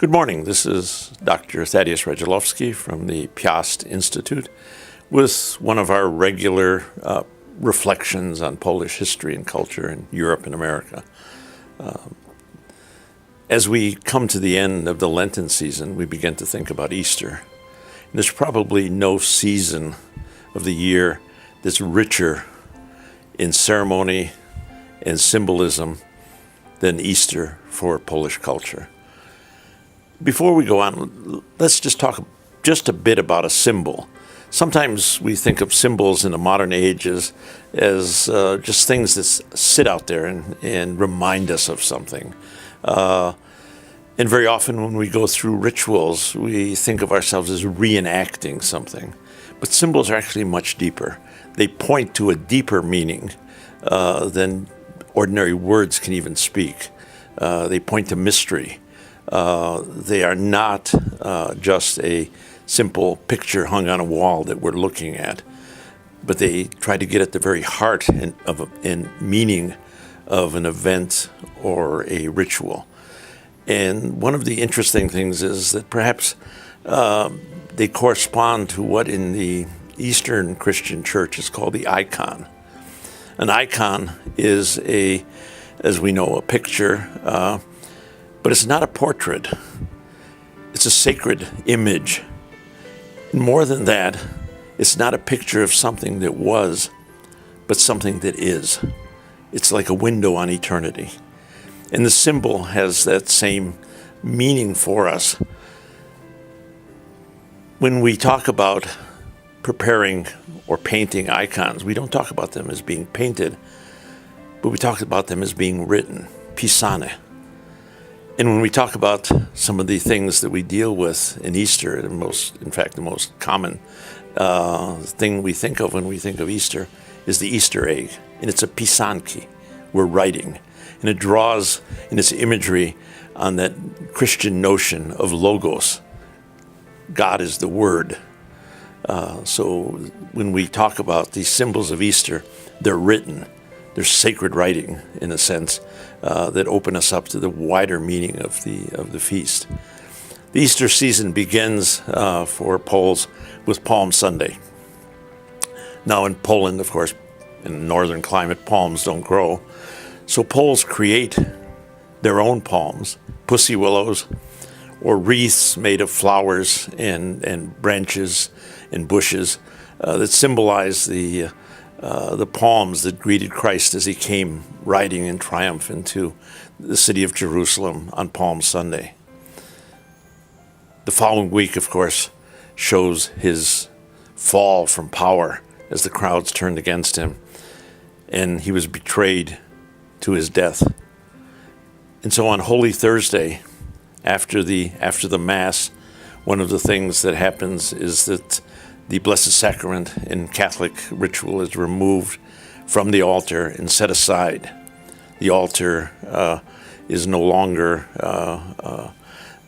Good morning. This is Dr. Thaddeus Radziłowski from the Piast Institute with one of our regular reflections on Polish history and culture in Europe and America. As we come to the end of the Lenten season, we begin to think about Easter. And there's probably no season of the year that's richer in ceremony and symbolism than Easter for Polish culture. Before we go on, let's just talk just a bit about a symbol. Sometimes we think of symbols in the modern age as just things that sit out there and remind us of something. And very often when we go through rituals, we think of ourselves as reenacting something. But symbols are actually much deeper. They point to a deeper meaning than ordinary words can even speak. They point to mystery. They are not just a simple picture hung on a wall that we're looking at, but they try to get at the very heart and meaning of an event or a ritual. And one of the interesting things is that perhaps they correspond to what in the Eastern Christian Church is called the icon. An icon is as we know, a picture, but it's not a portrait. It's a sacred image. And more than that, it's not a picture of something that was, but something that is. It's like a window on eternity. And the symbol has that same meaning for us. When we talk about preparing or painting icons, we don't talk about them as being painted, but we talk about them as being written, pisane. And when we talk about some of the things that we deal with in Easter, the most common thing we think of when we think of Easter is the Easter egg. And it's a pisanki. We're writing. And it draws in its imagery on that Christian notion of logos. God is the Word. So when we talk about these symbols of Easter, they're written. They're sacred writing, in a sense, that open us up to the wider meaning of the feast. The Easter season begins for Poles with Palm Sunday. Now in Poland, of course, in northern climate, palms don't grow. So Poles create their own palms, pussy willows, or wreaths made of flowers and branches and bushes that symbolize the palms that greeted Christ as he came riding in triumph into the city of Jerusalem on Palm Sunday. The following week, of course, shows his fall from power as the crowds turned against him, and he was betrayed to his death. And so on Holy Thursday, after the Mass, one of the things that happens is that the Blessed Sacrament in Catholic ritual is removed from the altar and set aside. The altar is no longer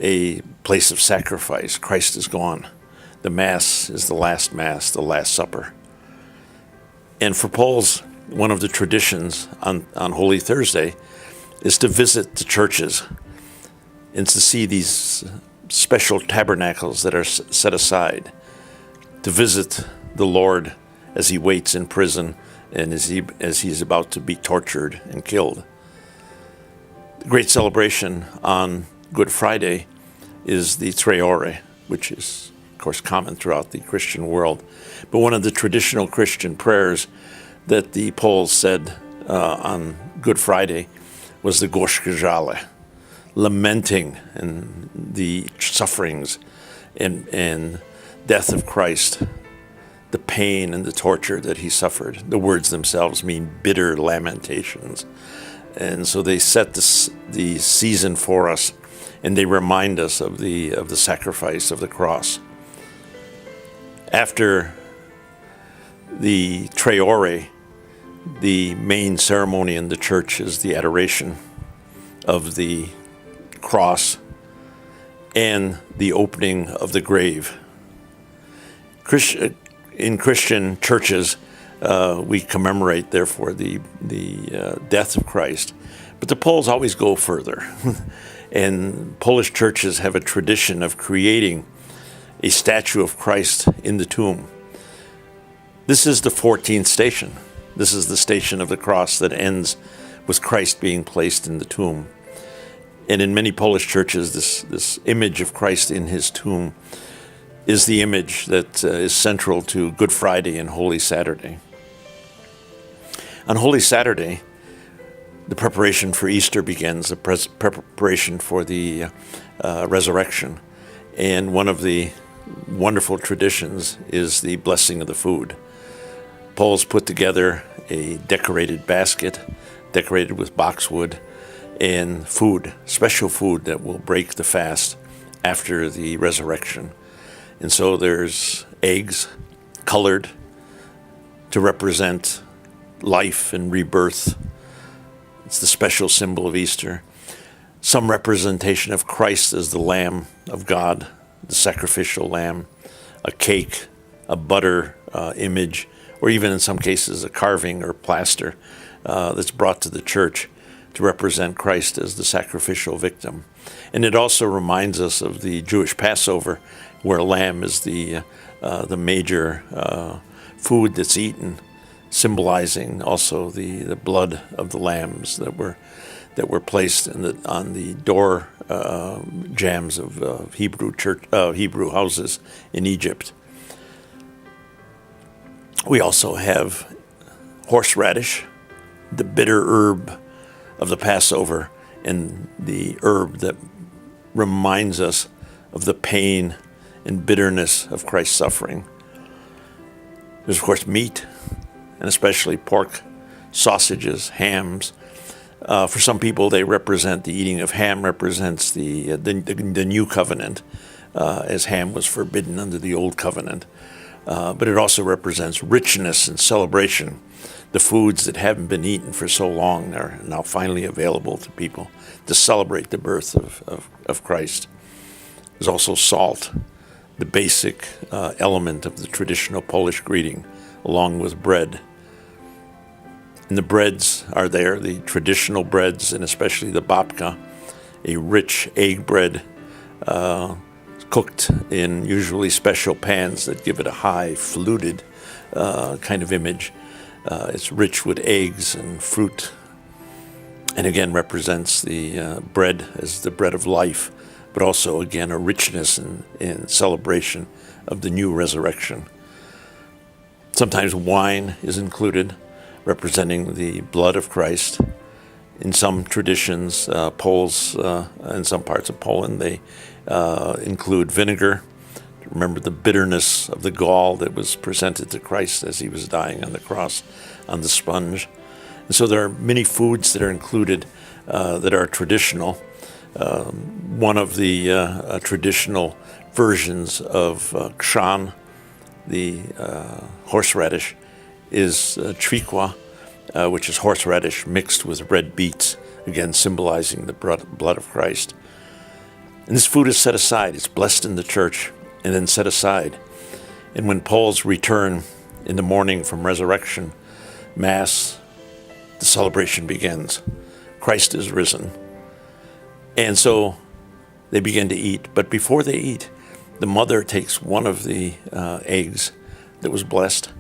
a place of sacrifice. Christ is gone. The Mass is the last Mass, the Last Supper. And for Poles, one of the traditions on Holy Thursday is to visit the churches and to see these special tabernacles that are set aside, to visit the Lord as he waits in prison and as he is about to be tortured and killed. The great celebration on Good Friday is the Traore, which is, of course, common throughout the Christian world. But one of the traditional Christian prayers that the Poles said on Good Friday was the Gorzkie Żale, lamenting and the sufferings and death of Christ, the pain and the torture that he suffered. The words themselves mean bitter lamentations. And so they set the season for us, and they remind us of the sacrifice of the cross. After the Traore, the main ceremony in the church is the Adoration of the cross and the opening of the grave. In Christian churches, we commemorate, therefore, the death of Christ. But the Poles always go further. And Polish churches have a tradition of creating a statue of Christ in the tomb. This is the 14th station. This is the station of the cross that ends with Christ being placed in the tomb. And in many Polish churches, this image of Christ in his tomb is the image that is central to Good Friday and Holy Saturday. On Holy Saturday, the preparation for Easter begins, the preparation for the resurrection. And one of the wonderful traditions is the blessing of the food. Poles put together a decorated basket, decorated with boxwood, and food, special food that will break the fast after the resurrection. And so there's eggs, colored to represent life and rebirth. It's the special symbol of Easter. Some representation of Christ as the Lamb of God, the sacrificial lamb, a cake, a butter image, or even in some cases a carving or plaster that's brought to the church to represent Christ as the sacrificial victim. And it also reminds us of the Jewish Passover, where lamb is the major food that's eaten, symbolizing also the blood of the lambs that were placed on the door jambs of Hebrew houses in Egypt. We also have horseradish, the bitter herb of the Passover, and the herb that reminds us of the pain and bitterness of Christ's suffering. There's, of course, meat, and especially pork, sausages, hams. For some people, they represent the eating of ham represents the new covenant, as ham was forbidden under the old covenant. But it also represents richness and celebration. The foods that haven't been eaten for so long are now finally available to people to celebrate the birth of Christ. There's also salt, the basic element of the traditional Polish greeting, along with bread. And the breads are there, the traditional breads, and especially the babka, a rich egg bread cooked in usually special pans that give it a high, fluted kind of image. It's rich with eggs and fruit, and again represents the bread as the bread of life, but also again a richness in celebration of the new resurrection. Sometimes wine is included, representing the blood of Christ. In some traditions, Poles, in some parts of Poland, they include vinegar. Remember the bitterness of the gall that was presented to Christ as he was dying on the cross on the sponge. And so there are many foods that are included that are traditional. One of the traditional versions of chrzan, the horseradish, is trikwa, which is horseradish mixed with red beets, again symbolizing the blood of Christ. And this food is set aside. It's blessed in the church and then set aside. And when Poles return in the morning from resurrection Mass, the celebration begins. Christ is risen. And so they begin to eat. But before they eat, the mother takes one of the eggs that was blessed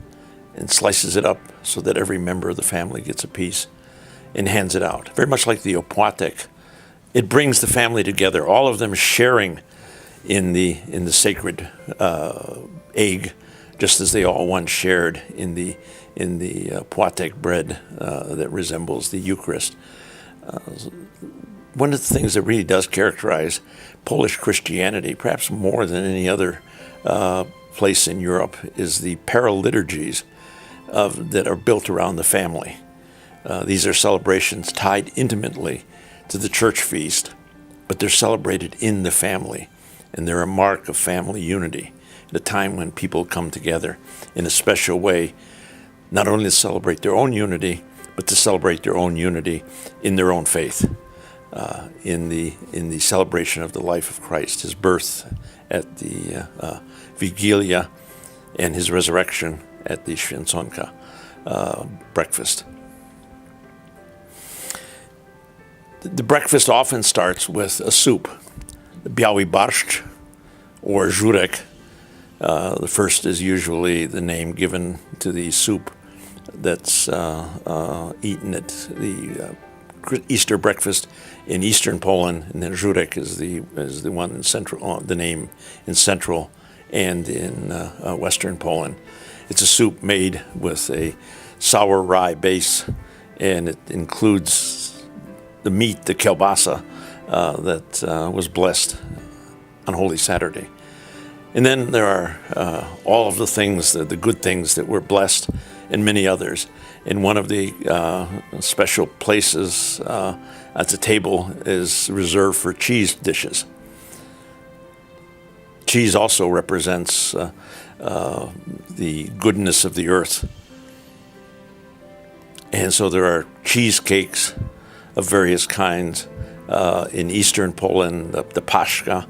and slices it up so that every member of the family gets a piece and hands it out. Very much like the opłatek. It brings the family together, all of them sharing in the sacred egg, just as they all once shared in the opłatek bread that resembles the Eucharist. One of the things that really does characterize Polish Christianity, perhaps more than any other place in Europe, is the paraliturgies that are built around the family. These are celebrations tied intimately to the church feast, but they're celebrated in the family, and they're a mark of family unity at a time when people come together in a special way, not only to celebrate their own unity, but to celebrate their own unity in their own faith, in the celebration of the life of Christ, his birth at the Vigilia and his resurrection at the Święconka breakfast. The breakfast often starts with a soup, the biały barszcz or żurek. The first is usually the name given to the soup that's eaten at the Easter breakfast in Eastern Poland, and then żurek is the one in central, the name in Central and in Western Poland. It's a soup made with a sour rye base, and it includes the meat, the kielbasa, that was blessed on Holy Saturday. And then there are all of the things, the good things that were blessed, and many others. And one of the special places at the table is reserved for cheese dishes. Cheese also represents the goodness of the earth. And so there are cheesecakes of various kinds. In Eastern Poland, the paszka,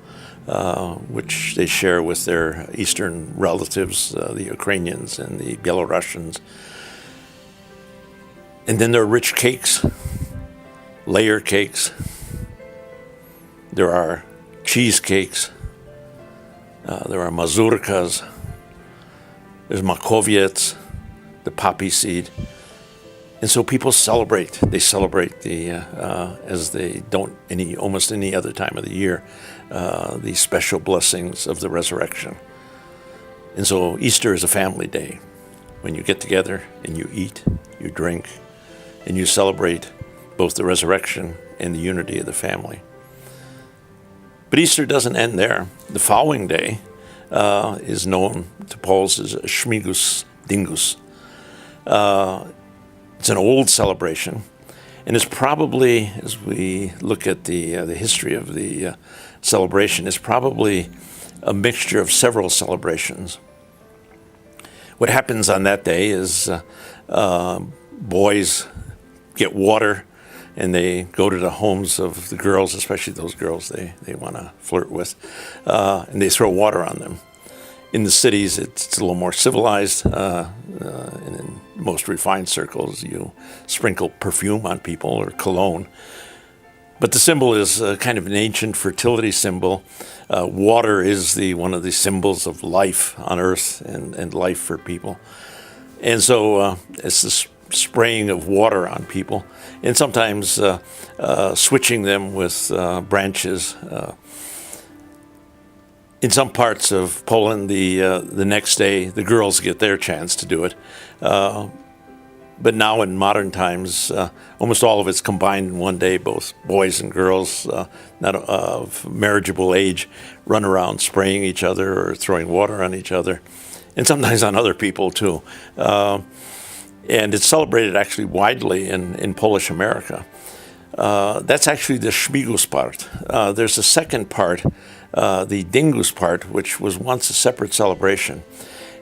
which they share with their Eastern relatives, the Ukrainians and the Belarusians. And then there are rich cakes, layer cakes. There are cheesecakes. There are mazurkas. There's makowiec, the poppy seed. And so people celebrate. They celebrate as they don't almost any other time of the year, the special blessings of the resurrection. And so Easter is a family day when you get together and you eat, you drink, and you celebrate both the resurrection and the unity of the family. But Easter doesn't end there. The following day is known to Poles as Śmigus Dingus. It's an old celebration, and it's probably, as we look at the history of the celebration, it's probably a mixture of several celebrations. What happens on that day is boys get water, and they go to the homes of the girls, especially those girls they want to flirt with, and they throw water on them. In the cities, it's a little more civilized, and in most refined circles, you sprinkle perfume on people or cologne. But the symbol is kind of an ancient fertility symbol. Water is one of the symbols of life on earth and life for people. And so it's this spraying of water on people, and sometimes switching them with branches. In some parts of Poland, the next day, the girls get their chance to do it. But now in modern times, almost all of it's combined in one day. Both boys and girls, not of marriageable age, run around spraying each other or throwing water on each other, and sometimes on other people too. And it's celebrated actually widely in Polish America. That's actually the Śmigus part. There's a second part, the Dingus part, which was once a separate celebration.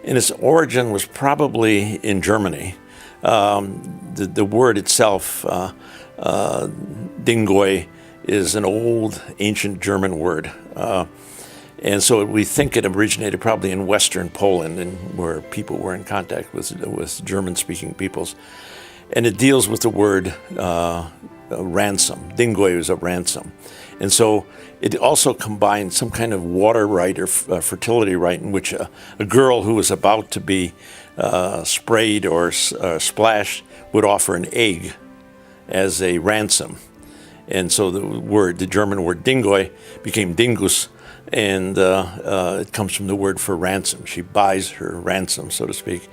And its origin was probably in Germany. The word itself, dingoi, is an old ancient German word. And so we think it originated probably in Western Poland, and where people were in contact with German-speaking peoples. And it deals with the word ransom. Dingoi is a ransom. And so it also combined some kind of water rite or fertility rite in which a girl who was about to be sprayed or splashed would offer an egg as a ransom. And so the German word dingoi became dingus, and it comes from the word for ransom. She buys her ransom, so to speak.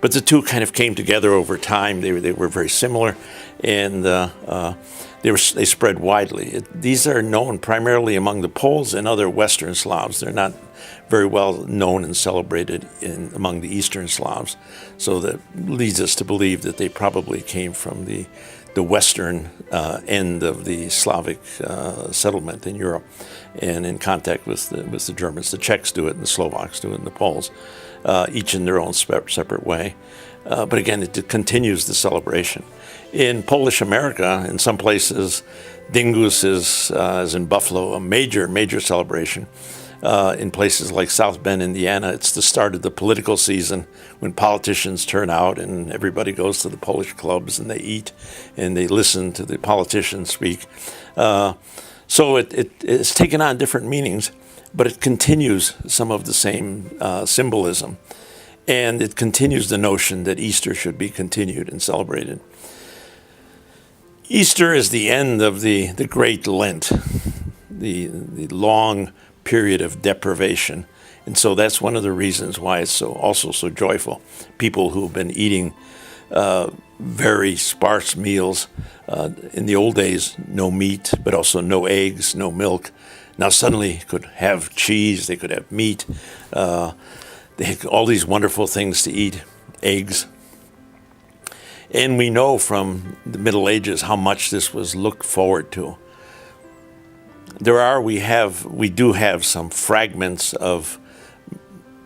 But the two kind of came together over time. They were very similar, and they spread widely. These are known primarily among the Poles and other Western Slavs. They're not very well known and celebrated among the Eastern Slavs. So that leads us to believe that they probably came from the western end of the Slavic settlement in Europe, and in contact with the Germans. The Czechs do it, and the Slovaks do it, and the Poles, each in their own separate way. But again, it continues the celebration. In Polish America, in some places, Dingus is, as in Buffalo, a major celebration. in places like South Bend, Indiana. It's the start of the political season when politicians turn out and everybody goes to the Polish clubs and they eat and they listen to the politicians speak. So it's taken on different meanings, but it continues some of the same symbolism. And it continues the notion that Easter should be continued and celebrated. Easter is the end of the Great Lent, the long period of deprivation. And so that's one of the reasons why it's also so joyful. People who've been eating very sparse meals, in the old days, no meat, but also no eggs, no milk. Now suddenly could have cheese, they could have meat, they had all these wonderful things to eat, eggs. And we know from the Middle Ages how much this was looked forward to. We do have some fragments of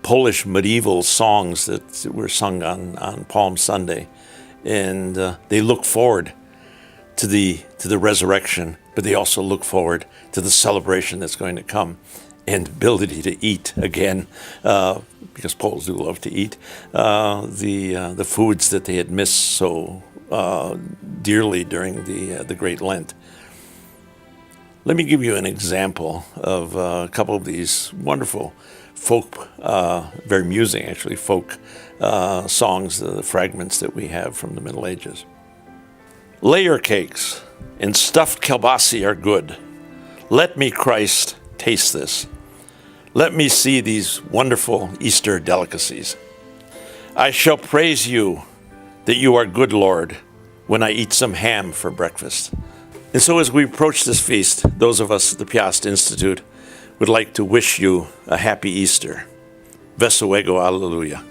Polish medieval songs that were sung on Palm Sunday, and they look forward to the resurrection, but they also look forward to the celebration that's going to come, and the ability to eat again, because Poles do love to eat the foods that they had missed so dearly during the Great Lent. Let me give you an example of a couple of these wonderful folk, very amusing actually, folk songs, the fragments that we have from the Middle Ages. Layer cakes and stuffed kielbasi are good. Let me, Christ, taste this. Let me see these wonderful Easter delicacies. I shall praise you that you are good, Lord, when I eat some ham for breakfast. And so as we approach this feast, those of us at the Piast Institute would like to wish you a happy Easter. Wesołego Alleluja.